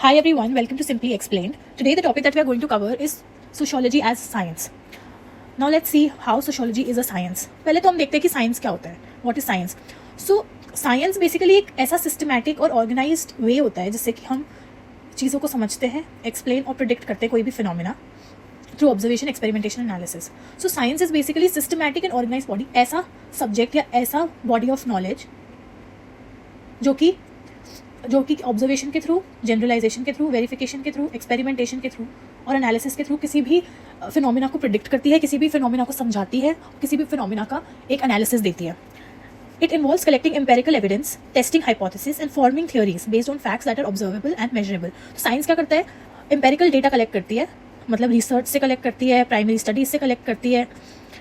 Hi everyone, welcome to Simply Explained. Today the topic that we are going to cover is sociology as science. Now let's see how sociology is a science. पहले तो हम देखते हैं कि science क्या होता है. What is science? So science basically एक ऐसा सिस्टमैटिक और ऑर्गेनाइज्ड वे होता है जिससे कि हम चीज़ों को समझते हैं, एक्सप्लेन और प्रिडिक्ट करते हैं कोई भी phenomena through observation, experimentation, analysis. So science is basically systematic and organise body, ऐसा सब्जेक्ट या ऐसा बॉडी ऑफ नॉलेज जो कि ऑब्जर्वेशन के थ्रू, जनरलाइजेशन के थ्रू, वेरिफिकेशन के थ्रू, एक्सपेरिमेंटेशन के थ्रू और एनालिसिस के थ्रू किसी भी फिनोमिना को प्रिडिक्ट करती है, किसी भी फिनोमिना को समझाती है, किसी भी फिनोमिना का एक एनालिसिस देती है. It involves collecting empirical evidence, testing hypotheses and forming theories based on facts that are observable and measurable. तो साइंस क्या करता है? एम्पेरिकल डेटा कलेक्ट करती है, मतलब रिसर्च से कलेक्ट करती है, प्राइमरी स्टडीज से कलेक्ट करती है,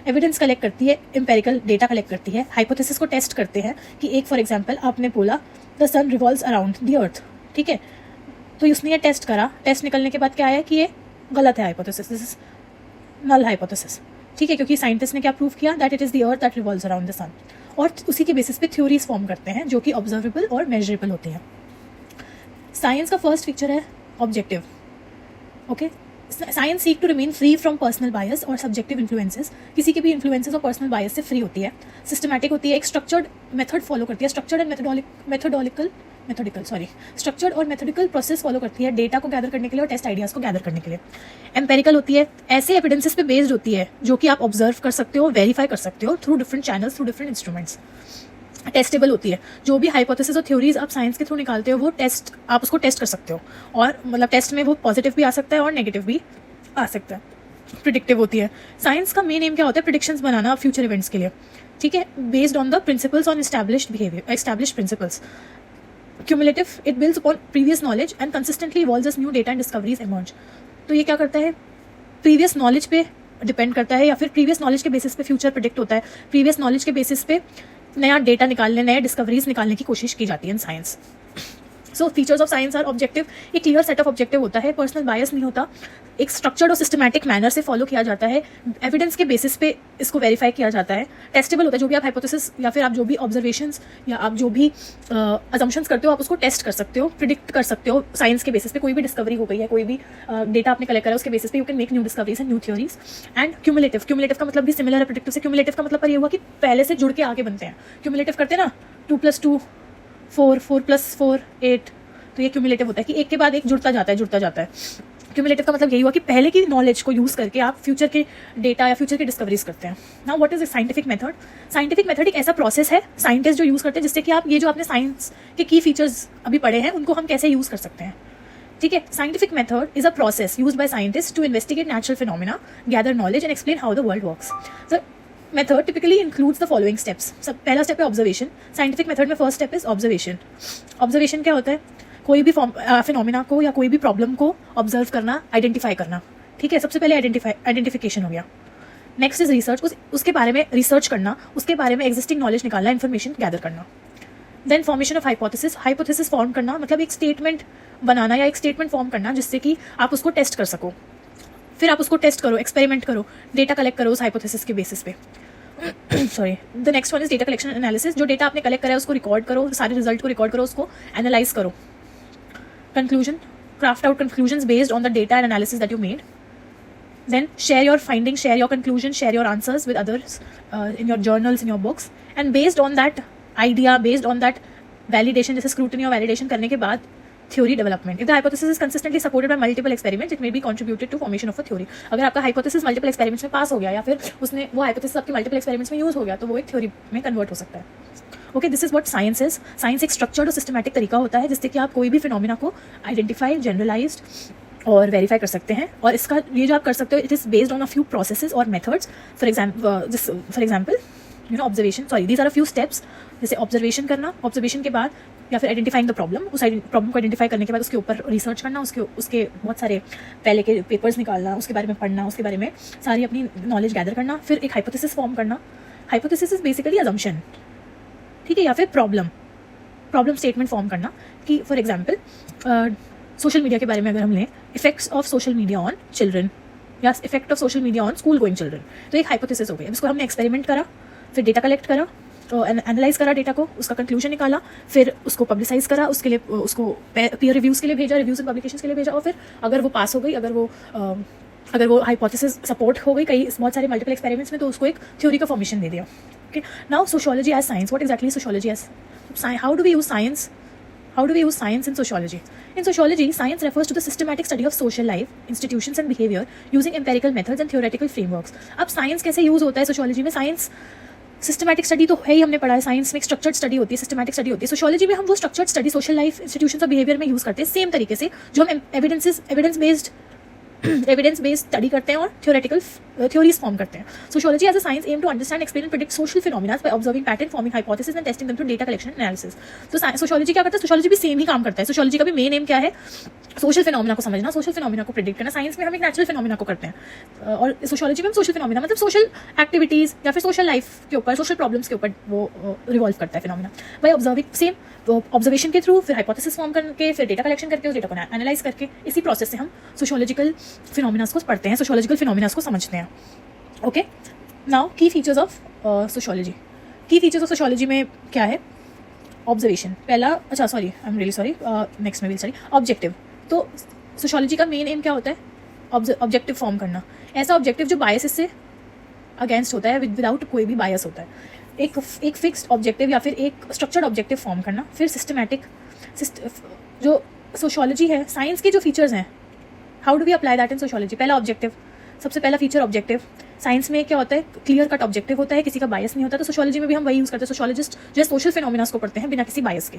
एविडेंस कलेक्ट करती है, एम्पेरिकल डेटा कलेक्ट करती है, हाइपोथेसिस को टेस्ट करते हैं कि एक फॉर एग्जांपल आपने बोला the sun revolves around the earth, ठीक है, तो उसने ये टेस्ट करा, टेस्ट निकलने के बाद क्या आया कि ये गलत है hypothesis, this is null hypothesis, ठीक है, क्योंकि साइंटिस्ट ने क्या प्रूव किया that it is the earth that revolves around the sun, और उसी के बेसिस पे थ्योरीज फॉर्म करते हैं जो कि ऑब्जर्वेबल और मेजरेबल होती हैं. साइंस का फर्स्ट फीचर है objective. Okay, science seek to remain free from personal bias और सब्जेक्टिव इन्फ्लुएंसेस, किसी के भी इन्फ्लुएंसेस और पर्सनल बायस से फ्री होती है, सिस्टमैटिक होती है, एक स्ट्रक्चर्ड मेथड फॉलो करती है, स्ट्रक्चर्ड और मेथोडिकल प्रोसेस फॉलो करती है डेटा को गैदर करने के लिए और टेस्ट आइडियाज़ को गैदर करने के लिए. एम्पेरिकल होती है, ऐसे एविडेंसेस पे बेस्ड होती है जो कि आप ऑब्जर्व कर सकते हो, वेरीफाई कर सकते हो through different channels, through different instruments. Testable होती है, जो भी हाइपोथेसिस और थ्योरीज आप साइंस के थ्रू निकालते हो वो आप उसको टेस्ट कर सकते हो, और मतलब टेस्ट में वो पॉजिटिव भी आ सकता है और नेगेटिव भी आ सकता है. प्रिडिक्टिव होती है, साइंस का मेन एम क्या होता है? प्रिडिक्शंस बनाना फ्यूचर इवेंट्स के लिए, ठीक है, based on the principles on established principles. Cumulative, it builds upon previous knowledge and consistently evolves as new data and discoveries emerge. तो ये क्या करता है? प्रीवियस नॉलेज पे डिपेंड करता है, या फिर प्रीवियस नॉलेज के बेसिस पे फ्यूचर प्रिडिक्ट होता है, प्रीवियस नॉलेज के बेसिस पे नया डेटा निकालने, नए डिस्कवरीज निकालने की कोशिश की जाती है in science. So features of science are objective, एक क्लियर सेट ऑफ ऑब्जेक्टिव होता है, पर्सनल बायस नहीं होता, एक स्ट्रक्चर्ड और सिस्टमैटिक मैनर से फॉलो किया जाता है, एविडेंस के बेसिस पे इसको वेरीफाई किया जाता है, टेस्टेबल होता है, जो भी आप हाइपोथेसिस या फिर आप जो भी ऑब्जर्वेशंस या आप जो भी अजम्पशंस करते हो आप उसको टेस्ट कर सकते हो, प्रिडिक्ट कर सकते हो साइंस के बेसिस पे. कोई भी डिस्कवरी हो गई है, कोई भी डेटा आपने कलेक्ट करा उसके बेसिस पे you can make new discoveries and new theories. And cumulative का मतलब भी सिमिलर है प्रिडिक्टिव से. क्यूमुलेटिव का मतलब पर ये हुआ कि पहले से जुड़ के आगे बनते हैं. क्यूमुलेटिव करते हैं ना, 2+2 4, 4+4 8, तो ये क्यूमुलेटिव होता है कि एक के बाद एक जुड़ता जाता है. क्यूमुलेटिव का मतलब यही हुआ कि पहले की नॉलेज को यूज़ करके आप फ्यूचर के डेटा या फ्यूचर की डिस्कवरीज करते हैं. Now what is a scientific method? Scientific method एक ऐसा प्रोसेस है साइंटिस्ट जो यूज़ करते हैं जिससे कि आप ये जो आपने साइंस के की फीचर्स अभी पढ़े हैं उनको हम कैसे यूज़ कर सकते हैं, ठीक है. Scientific method is a process used by scientist to investigate natural phenomena, gather knowledge and explain how the world works. Method typically includes the following steps. पहला स्टेप है ऑब्जर्वेशन. साइंटिफिक मेथड में first step is observation. Observation क्या होता है? कोई भी phenomena को या कोई भी प्रॉब्लम को ऑब्जर्व करना, आइडेंटिफाई करना, ठीक है. सबसे पहले आइडेंटिफिकेशन हो गया. नेक्स्ट इज रिसर्च, उसके बारे में रिसर्च करना, उसके बारे में एग्जिस्टिंग नॉलेज निकालना, इन्फॉर्मेशन गैदर करना. Then formation of hypothesis form करना, मतलब एक स्टेटमेंट बनाना या एक स्टेटमेंट फॉर्म करना जिससे कि आप उसको टेस्ट कर सको. फिर आप उसको टेस्ट करो, एक्सपेरिमेंट करो, डेटा कलेक्ट करो उस हाइपोथेसिस के बेसिस पे. Sorry, the next one is data collection analysis. जो डेटा आपने कलेक्ट करा है उसको रिकॉर्ड करो, सारे रिजल्ट को रिकॉर्ड करो, उसको एनालाइज करो. Conclusion, craft out conclusions based on the data and analysis that you made. Then share your findings, share your conclusions, share your answers with others in your journals, in your books. And based on that idea, based on that validation, जैसे scrutiny और validation करने के बाद theory development. If the hypothesis is consistently supported by multiple experiments, it may be contributed to formation of a theory. अगर आपका hypothesis multiple experiments में पास हो गया या फिर उसने वो hypothesis आपके multiple experiments में use हो गया तो वो एक theory में convert हो सकता है. Okay, this is what science is. Science एक स्ट्रक्चर्ड और सिस्टमैटिक तरीका होता है जिससे कि आप कोई भी फिनोमिना को आइडेंटिफाई, जनरलाइज्ड और वेरीफाई कर सकते हैं. और इसका ये जो आप कर सकते हो it is based on a few processes और methods. For example observation, these are a few steps. जैसे ऑब्जर्वेशन करना, ऑब्जर्वेशन के बाद या फिर आइडेंटिफाइंग द प्रॉब्लम, उस प्रॉब्लम को आइडेंटिफाई करने के बाद उसके ऊपर रिसर्च करना, उसके बहुत सारे पहले के पेपर्स निकालना, उसके बारे में पढ़ना, उसके बारे में सारी अपनी नॉलेज गैदर करना, फिर एक हाइपोथेसिस फॉर्म करना. हाइपोथेसिस इज बेसिकली अजम्पशन, ठीक है, या फिर प्रॉब्लम स्टेटमेंट फॉर्म करना कि फॉर एग्जांपल सोशल मीडिया के बारे में अगर हम लें, effects of social media on children या effect of social media on school going children, तो एक हाइपोथेसिस हो गई. इसको हमने एक्सपेरिमेंट करा, फिर डेटा कलेक्ट करा, एनालाइज करा डेटा को, उसका कंक्लूजन निकाला, फिर उसको पब्लिसाइज करा, उसके लिए उसको पीयर रिव्यूज़ के लिए भेजा, रिव्यूज़ एंड पब्लिकेशंस के लिए भेजा, और फिर अगर वो पास हो गई, अगर वो हाइपोथेसिस सपोर्ट हो गई कई बहुत सारे मल्टीपल एक्सपेरिमेंट्स में, तो उसको एक थ्योरी का फॉर्मेशन दे दिया. Okay, now sociology as science. What exactly sociology as? How do we use science? How do we use science in sociology? In sociology, science refers to the systematic study of social life, institutions and behavior using empirical methods and theoretical frameworks. अब science कैसे use होता है sociology में? Science systematic study तो है ही, हमने पढ़ा है. साइंस में एक स्ट्रक्चर्ड स्टडी होती है, सिस्टमैटिक स्टडी होती है. सोशियोलॉजी में हम वो structured study social life, institutions और बिहेवियर में यूज करते हैं सेम तरीके से जो हम एविडेंस बेस्ड स्टडी करते हैं और थ्योरेटिकल थ्योरीज फॉर्म करते हैं. Sociology as a science aim to understand, explain and predict social phenomena by observing pattern, forming hypothesis and testing them through data collection analysis. तो सोशियोलॉजी क्या करता है? Sociology भी सेम ही काम करता है. सोशियोलॉजी का भी मेन एम क्या है? सोशल फिनोमिना को समझना, सोशल फिनोमिना को प्रेडिक्ट करना. साइंस में हम एक नेचुरल फिनोमिना को करते हैं, और सोशियोलॉजी में हम सोशल फिनोमिना मतलब सोशल एक्टिविटीज या फिर सोशल लाइफ के ऊपर, सोशल प्रॉब्लम्स के ऊपर वो रिवॉल्व करता है phenomena. By observing, same observation के थ्रू, फिर हाइपोथेसिस फॉर्म करके, फिर डेटा कलेक्शन करके, उस डेटा को एनालाइज करके, इसी प्रोसेस से हम सोशियोलॉजिकल फिनोमिनास को पढ़ते हैं, सोशियोलॉजिकल फिनोमिनास को समझते हैं. ओके, नाउ की फीचर्स ऑफ सोशियोलॉजी. की फीचर्स ऑफ सोशियोलॉजी में क्या है? ऑब्जर्वेशन पहला, अच्छा sorry, I am really sorry, next में भी सॉरी. ऑब्जेक्टिव. तो सोशियोलॉजी का मेन एम क्या होता है? ऑब्जेक्टिव फॉर्म करना. ऐसा ऑब्जेक्टिव जो बायसेस से अगेंस्ट होता है, विदाउट कोई भी बायस होता है. एक फिक्स्ड ऑब्जेक्टिव या फिर एक स्ट्रक्चर्ड ऑब्जेक्टिव फॉर्म करना. फिर सिस्टमैटिक. जो सोशियोलॉजी है, साइंस के जो फीचर्स हैं, how do we apply that in sociology? पहला ऑब्जेक्टिव, सबसे पहला फीचर ऑब्जेक्टिव. साइंस में क्या होता है? क्लियर कट ऑब्जेक्टिव होता है, किसी का बायस नहीं होता. तो सोशियोलॉजी में भी हम वही यूज़ करते हैं. सोशियोलॉजिस्ट जो सोशल फिनोमिनास को पढ़ते हैं बिना किसी बायस के.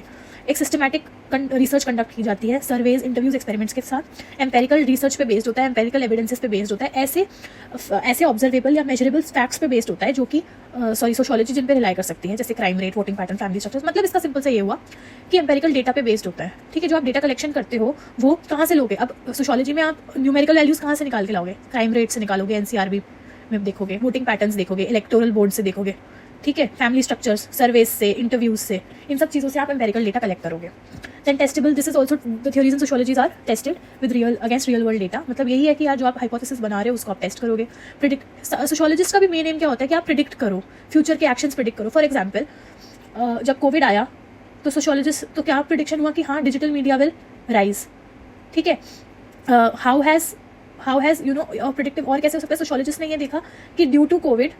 एक सिस्टमैटिक रिसर्च कंडक्ट की जाती है, सर्वेज, इंटरव्यूज, एक्सपेरिमेंट्स के साथ. एम्पेरिकल रिसर्च पे बेस्ड होता है, एम्पेरिकल एविडेंसेस पे बेस्ड होता है. ऐसे ऑब्जर्वेबल या मेजरेबल फैक्ट्स पे बेस्ड होता है जो कि सोशियोलॉजी जिन पे रिलाई कर सकती है, जैसे crime rate, voting pattern, family structures. मतलब इसका सिंपल सा ये हुआ कि एम्पेरिकल डेटा पे बेस्ड होता है. ठीक है, जो आप डेटा कलेक्शन करते हो वो कहाँ से लोगे? अब सोशियोलॉजी में आप न्यूमेरिकल वैल्यूज कहाँ से निकाल के लाओगे? क्राइम रेट से निकालोगे, एनसीआरबी में देखोगे, वोटिंग पैटर्न्स देखोगे, इलेक्टोरल बोर्ड से देखोगे. ठीक है, फैमिली स्ट्रक्चर्स, सर्वेज से, इंटरव्यूज से, इन सब चीज़ों से आप एम्पेरिकल डेटा कलेक्ट करोगे. Then testable. This is also the theories in sociology are tested with real against real world data. मतलब यही है कि यार जो आप हाइपोथेसिस बना रहे हो उसको आप टेस्ट करोगे. प्रिडिक्ट. सोशियोलॉजिस्ट का भी मेन एम क्या होता है कि आप प्रिडिक्ट करो, फ्यूचर के एक्शंस प्रिडिक्ट करो. फॉर एग्जाम्पल, जब कोविड आया तो सोशियोलॉजिस्ट तो क्या प्रिडिक्शन हुआ कि हाँ डिजिटल मीडिया विल राइज. ठीक है, how has you know predictive. और कैसे हो सकता है? सोशियोलॉजिस्ट ने ये देखा कि due to Covid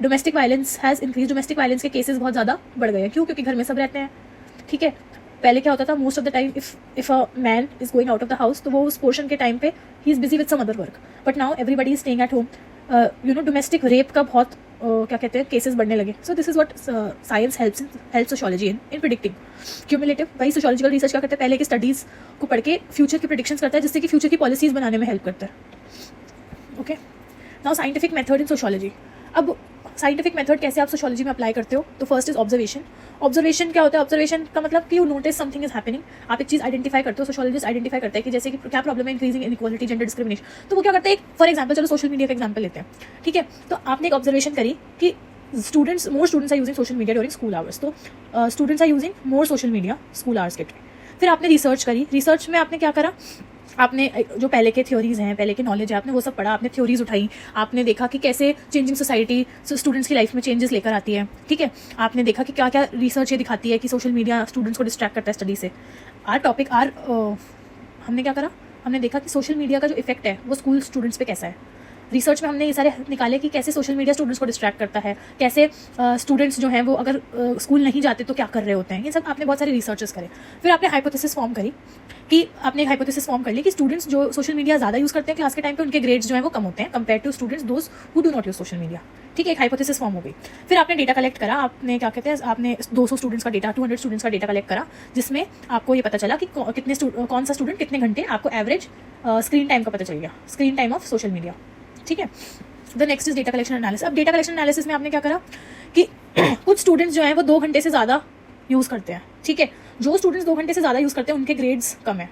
domestic violence has increase. Domestic violence के केसेस बहुत ज़्यादा बढ़ गए हैं. क्यों? क्योंकि घर में सब रहते हैं. ठीक है, पहले क्या होता था? Most of the time if a man is going out of the house तो वो उस पोर्शन के टाइम पे ही is busy with some other work. But now everybody is staying at home. Domestic rape का बहुत क्या कहते हैं केसेस बढ़ने लगे. So this is what science help sociology in predicting. Cumulative. वही सोशियोलॉजिकल रिसर्च क्या करते हैं? पहले की स्टडीज़ को पढ़ के फ्यूचर की प्रिडिक्शंस करता है, जिससे कि फ्यूचर की पॉलिसीज बनाने में हेल्प करता है. Okay, now scientific method in sociology. अब साइंटिफिक मेथड कैसे आप सोशियोलॉजी में अप्लाई करते हो? तो फर्स्ट इज ऑब्जर्वेशन. ऑब्जर्वेशन क्या होता है? ऑब्जर्वेशन का मतलब कि you notice something is happening. आप एक चीज़ आइडेंटिफाई करते हो. सोशियोलॉजिस्ट आइडेंटिफाई करते हैं कि जैसे कि क्या प्रॉब्लम है, इंक्रीजिंग इनइक्वालिटी, जेंडर डिस्क्रिमिनेशन. तो वो क्या करते हैं? फॉर एग्जाम्पल, चलो सोशल मीडिया का एग्जाम्पल लेते हैं. ठीक है, तो आपने एक ऑब्जर्वेशन करी कि more students are using social media during school hours. तो students are using more social media school hours के टाइम. फिर आपने रिसर्च करी. रिसर्च में आपने क्या करा? आपने जो पहले के थ्योरीज हैं, पहले के नॉलेज है, आपने वो सब पढ़ा, आपने थ्योरीज उठाई, आपने देखा कि कैसे चेंजिंग सोसाइटी स्टूडेंट्स की लाइफ में चेंजेस लेकर आती है. ठीक है, आपने देखा कि क्या क्या रिसर्च ये दिखाती है कि सोशल मीडिया स्टूडेंट्स को डिस्ट्रैक्ट करता है स्टडी से. हमने क्या करा? हमने देखा कि सोशल मीडिया का जो इफेक्ट है वो स्कूल स्टूडेंट्स पे कैसा है. रिसर्च में हमने ये सारे निकाले कि कैसे सोशल मीडिया स्टूडेंट्स को डिस्ट्रैक्ट करता है, कैसे स्टूडेंट्स जो हैं वो अगर स्कूल नहीं जाते तो क्या कर रहे होते हैं. ये सब आपने बहुत सारे रिसर्चेस करे. फिर आपने हाइपोथेसिस फॉर्म करी कि आपने एक हाइपोथेसिस फॉर्म कर ली कि स्टूडेंट्स जो सोशल मीडिया ज़्यादा यूज़ करते हैं क्लास के टाइम पे उनके ग्रेड्स जो हैं वो कम होते हैं compare to students those who do not use social media. ठीक है, एक हाइपोथेसिस फॉर्म हो गई. फिर आपने डेटा कलेक्ट करा. आपने क्या कहते हैं, आपने 200 स्टूडेंट्स का डेटा, 200 स्टूडेंट्स का डेटा कलेक्ट करा, जिसमें आपको ये पता चला कि कौन सा स्टूडेंट कितने घंटे, आपको एवरेज स्क्रीन टाइम का पता चल गया, screen time of social media. ठीक है, the next is data collection analysis. अब डेटा कलेक्शन एनालिसिस में आपने क्या करा कि कुछ स्टूडेंट्स जो हैं वो 2 घंटे से ज़्यादा यूज़ करते हैं. ठीक है, जो स्टूडेंट्स 2 घंटे से ज़्यादा यूज़ करते हैं उनके ग्रेड्स कम है.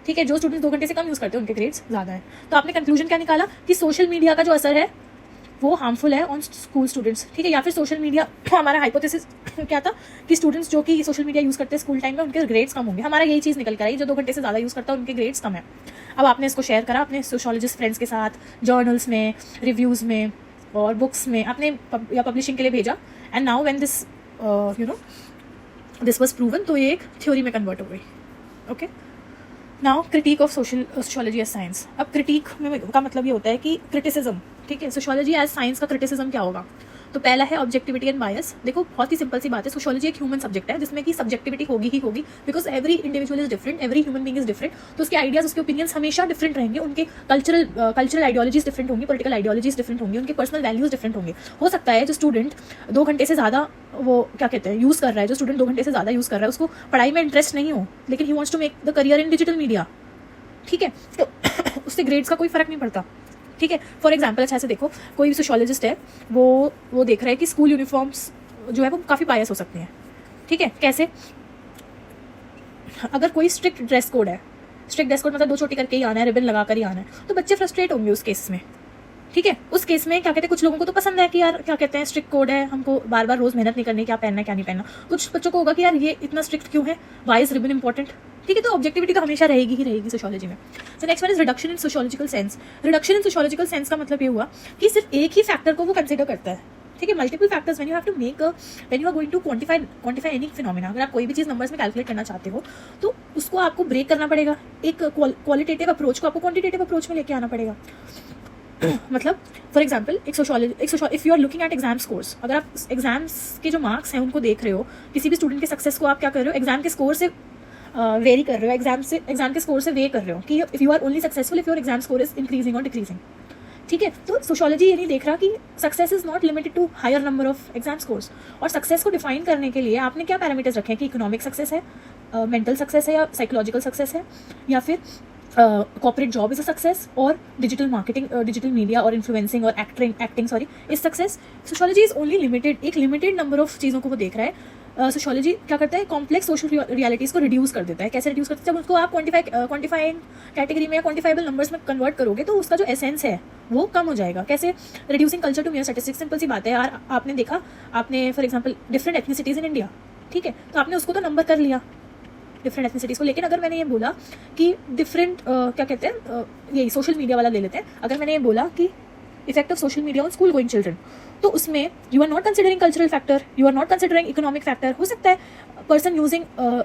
ठीक है, जो स्टूडेंट्स 2 घंटे से कम यूज़ करते हैं उनके ग्रेड्स ज़्यादा है. तो आपने कंक्लूजन क्या निकाला कि सोशल मीडिया का जो असर है वो हार्मफुल है ऑन स्कूल स्टूडेंट्स. ठीक है, या फिर सोशल मीडिया हमारा हाइपोथेसिस क्या था कि स्टूडेंट्स जो कि सोशल मीडिया यूज़ करते हैं स्कूल टाइम में उनके ग्रेड्स कम होंगे. हमारा यही चीज़ निकल कर आई, जो 2 घंटे से ज़्यादा यूज़ करता है उनके ग्रेड्स कम है. अब आपने इसको शेयर करा अपने सोशियोलॉजिस्ट फ्रेंड्स के साथ, जर्नल्स में, रिव्यूज़ में और बुक्स में आपने या पब्लिशिंग के लिए भेजा. And now when this you know this was proven, तो ये एक थ्योरी में कन्वर्ट हो गई. Okay, now critic of sociology as science. अब क्रिटिक में का मतलब ये होता है कि क्रिटिसिज्म. ठीक है, सोशियोलॉजी एज साइंस का क्रिटिसिज्म क्या होगा? तो पहला है ऑब्जेक्टिविटी एंड बायस. देखो बहुत ही सिंपल सी बात है, सोशियोलॉजी एक ह्यूमन सब्जेक्ट है जिसमें कि सब्जेक्टिविटी होगी ही होगी, because every individual is different, every human being is different. तो उसके आइडियाज, उसके ओपिनियंस हमेशा डिफरेंट रहेंगे, उनके कल्चरल आइडियोलॉजीज डिफरेंट होंगी, पॉलिटिकल आइडियोलॉजीज डिफरेंट होंगी, उनके पर्सनल वैल्यूज डिफरेंट होंगे. हो सकता है जो स्टूडेंट 2 घंटे से ज़्यादा वो क्या कहते हैं यूज़ कर रहा है, जो स्टूडेंट 2 घंटे से ज़्यादा यूज़ कर रहा है, उसको पढ़ाई में इंटरेस्ट नहीं हो, लेकिन he wants to make the career in digital media. ठीक है, तो उससे ग्रेड्स का कोई फर्क नहीं पड़ता. ठीक है, फॉर एग्जाम्पल अच्छा से देखो, कोई सोशियोलॉजिस्ट है, वो देख रहा है कि स्कूल यूनिफॉर्म्स जो है वो काफ़ी बायस हो सकती हैं. ठीक है, कैसे? अगर कोई स्ट्रिक्ट ड्रेस कोड है, स्ट्रिक्ट ड्रेस कोड मतलब 2 चोटी करके ही आना है, रिबन लगा कर ही आना है, तो बच्चे फ्रस्ट्रेट होंगे उस केस में. ठीक है, उस केस में क्या कहते हैं, कुछ लोगों को तो पसंद है कि यार क्या कहते हैं स्ट्रिक्ट कोड है, हमको बार बार रोज मेहनत नहीं करनी, क्या पहनना है क्या नहीं पहनना. कुछ बच्चों को होगा कि यार ये इतना स्ट्रिक्ट क्यों है, वाई इज रिबन इंपॉर्टेंट. ठीक है, तो ऑब्जेक्टिविटी तो हमेशा रहेगी ही रहेगी सोशियोलॉजी में. So next one is reduction in sociological sense. Reduction in sociological sense का मतलब ये हुआ कि सिर्फ एक ही फैक्टर को वो कंसिडर करता है. ठीक है, multiple factors when you have to make when you are going to quantify any phenomena. अगर आप कोई भी चीज़ नंबर्स में कैलकुलेट करना चाहते हो तो उसको आपको ब्रेक करना पड़ेगा. एक क्वालिटेटिव अप्रोच को आपको क्वांटिटेटिव अप्रोच में लेके आना पड़ेगा. मतलब for example if you are looking at exam scores, अगर आप एग्जाम्स के जो मार्क्स हैं उनको देख रहे हो, किसी भी स्टूडेंट के सक्सेस को आप क्या कर रहे हो, एग्जाम के स्कोर से वेरी कर रहे हो, एग्जाम के स्कोर से वे कर रहे हो कि if you are only successful if your exam score is increasing और डिक्रीजिंग. ठीक है, तो सोशियोलॉजी ये नहीं देख रहा कि success is not limited to higher number of exam scores. और सक्सेस को डिफाइन करने के लिए आपने क्या पैरामीटर्स रखे हैं कि इकोनॉमिक सक्सेस है, मेंटल सक्सेस है, या साइकोलॉजिकल सक्सेस है, या फिर corporate job is a success, और डिजिटल मार्केटिंग, डिजिटल मीडिया और इन्फ्लुएंसिंग और acting is success. Sociology is only limited, एक लिमिटेड नंबर ऑफ चीज़ों को वो देख रहा है. सोशियोलॉजी क्या करता है, कॉम्प्लेक्स सोशल रियलिटीज़ को रिड्यूस कर देता है. कैसे रिड्यूस करता है? जब उसको आप क्वांटिफाइंग कैटेगरी में या क्वांटिफाइबल नंबर्स में कन्वर्ट करोगे तो उसका जो एसेंस है वो कम हो जाएगा. कैसे? Reducing culture to mere statistics. Simple सी बात है यार, आपने देखा, आपने for example different ethnicities in India. ठीक है, तो आपने उसको तो नंबर कर लिया डिफरेंट एथनिसिटीज़ को, लेकिन अगर मैंने ये बोला कि डिफरेंट क्या कहते हैं, यही सोशल मीडिया वाला ले लेते हैं, अगर मैंने ये बोला कि effect of social media on school going children, तो उसमें you are not considering cultural factor, you are not considering economic factor. हो सकता है person using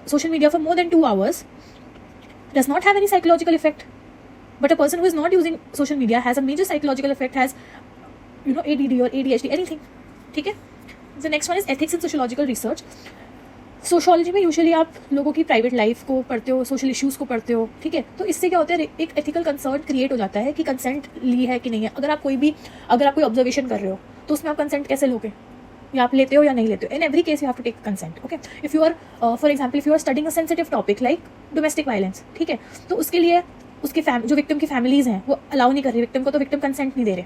social media for more than 2 hours does not have any psychological effect, but a person who is not using social media has a major psychological effect, has ADD or ADHD, anything. ठीक है, the next one is ethics in sociological research. Sociology में usually आप लोगों की private life को पढ़ते हो, social issues को पढ़ते हो. ठीक है, तो इससे क्या होता है, एक एथिकल कंसर्न क्रिएट हो जाता है कि कंसेंट ली है कि नहीं है. अगर आप कोई ऑब्जर्वेशन कर रहे हो तो उसमें आप कंसेंट कैसे लोगे, या आप लेते हो या नहीं लेते हो. In every case you have to take consent. Okay, if you are for example if you are studying a sensitive topic like domestic violence, ठीक है, तो उसके लिए उसके जो विक्टिम की फैमिलीज़ हैं वो अलाउ नहीं कर रही विक्टिम को, तो विक्टिम कंसेंट नहीं दे रहे.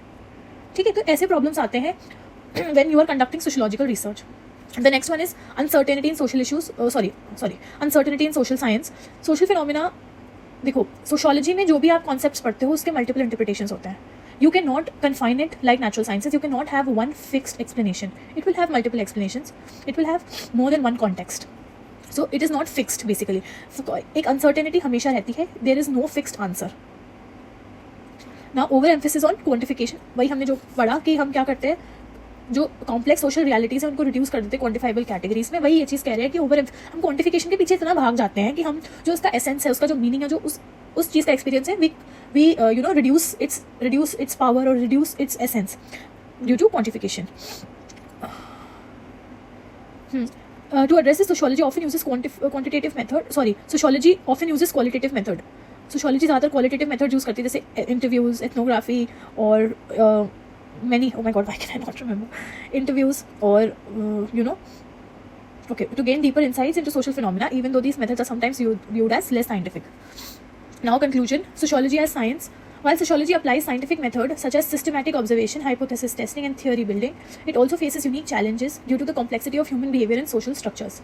ठीक है, तो ऐसे प्रॉब्लम्स आते हैं when you are conducting sociological research. The next one is uncertainty in social issues. Uncertainty in social science. Social phenomena. देखो, सोशियोलॉजी में जो भी आप कॉन्सेप्ट्स पढ़ते हो उसके मल्टीपल इंटरप्रिटेशंस होते हैं. You cannot confine it like natural sciences. You cannot have one fixed explanation. It will have multiple explanations. It will have more than one context. So it is not fixed basically. So, एक uncertainty हमेशा रहती है. There is no fixed answer. Now over emphasis on quantification. वही हमने जो पढ़ा कि हम क्या करते हैं, जो कॉम्प्लेक्स सोशल रियलिटीज़ है उनको रिड्यूस कर देते हैं क्वांटिफाइबल कैटेगरीज में. वही ये चीज़ कह रहे हैं कि हम क्वांटिफिकेशन के पीछे इतना भाग जाते हैं कि हम जो उसका एसेंस है, उसका जो मीनिंग है, जो उस चीज़ का एक्सपीरियंस है, वी रिड्यूस इट्स पावर और reduce its essence due to quantification. To address this, sociology often uses quantitative method. Sociology often uses qualitative method. Sociology ज़्यादातर qualitative method यूज़ करती है, जैसे interviews, ethnography और many, oh my god, why can I not remember, interviews, or to gain deeper insights into social phenomena, even though these methods are sometimes viewed as less scientific. Now conclusion, sociology as science. While sociology applies scientific methods such as systematic observation, hypothesis testing and theory building, it also faces unique challenges due to the complexity of human behavior and social structures.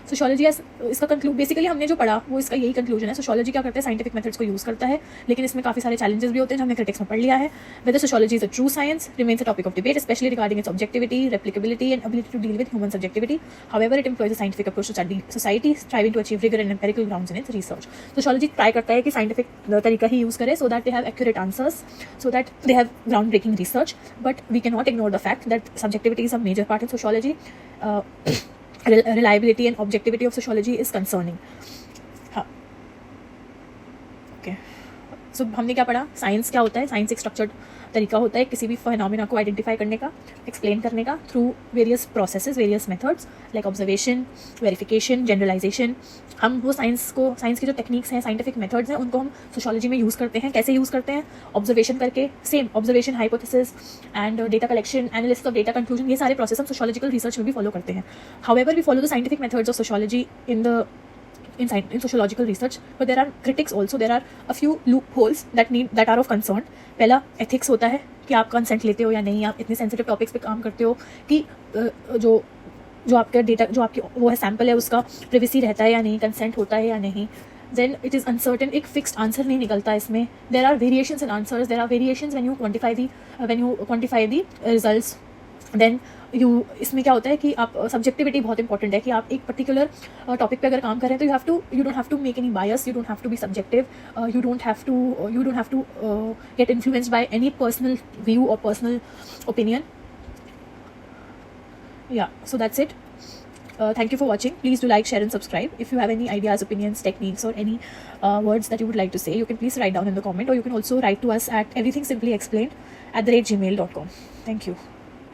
Sociology इसका basically हमने जो पढ़ा वो इसका यही conclusion है. Sociology क्या करता है, साइंटिफिक मेथड्स को यूज़ करता है, लेकिन इसमें काफ़ी सारे चैलेंजेस भी होते हैं जो हमने क्रिटिक्स में पढ़ लिया है. Whether sociology is a true science remains a topic of debate, especially regarding its objectivity, replicability and ability to deal with human subjectivity. However it employs a scientific approach to study society, striving to achieve rigor and empirical grounds in its research. Sociology try करता है कि scientific तरीका ही use करे, so that they have accurate answers, so that they have ground breaking research. But we can not ignore the fact that subjectivity is a major part in sociology. reliability and objectivity of sociology is concerning. हाँ, okay. So हमने क्या पढ़ा, science क्या होता है. Science एक structured तरीका होता है किसी भी फिनोमेना को आइडेंटिफाई करने का, एक्सप्लेन करने का through various processes, various methods like observation, verification, generalisation. हम वो साइंस की जो टेक्निक्स हैं, साइंटिफिक मेथड्स हैं, उनको हम सोशोलॉजी में यूज़ करते हैं. कैसे यूज़ करते हैं? ऑब्जर्वेशन करके, same observation, hypothesis and data collection, analysis of data, conclusion, ये सारे प्रोसेस हम सोशोलॉजिकल रिसर्च में भी फॉलो करते हैं. However we follow the scientific methods of sociology in sociological research, but there are critics also. There are a few loopholes that are of concern. पहला ethics होता है कि आप कंसेंट लेते हो या नहीं, आप इतने सेंसिटिव टॉपिक्स पे काम करते हो कि जो आपका डेटा, जो आपकी वो है सैम्पल है, उसका प्रिवेसी रहता है या नहीं, कंसेंट होता है या नहीं. देन इट इज़ अनसर्टन, एक फिक्स्ड आंसर नहीं निकलता इसमें. There are variations in answers, there are variations when you quantify the results. Then इसमें क्या होता है कि आप सब्जेक्टिविटी बहुत इंपॉर्टेंट है कि आप एक पर्टिकुलर टॉपिक पे अगर काम कर रहे हैं तो you don't have to make any bias, you don't have to be subjective, you don't have to get influenced by any personal view और पर्सनल ओपिनियन. या so that's it. Thank you for watching. Please do like, share and subscribe. If you have any ideas, opinions, techniques or any words that you would like to say, you can please write down in the comment, or you can also write to us at everythingsimplyexplained@gmail.com. Thank you.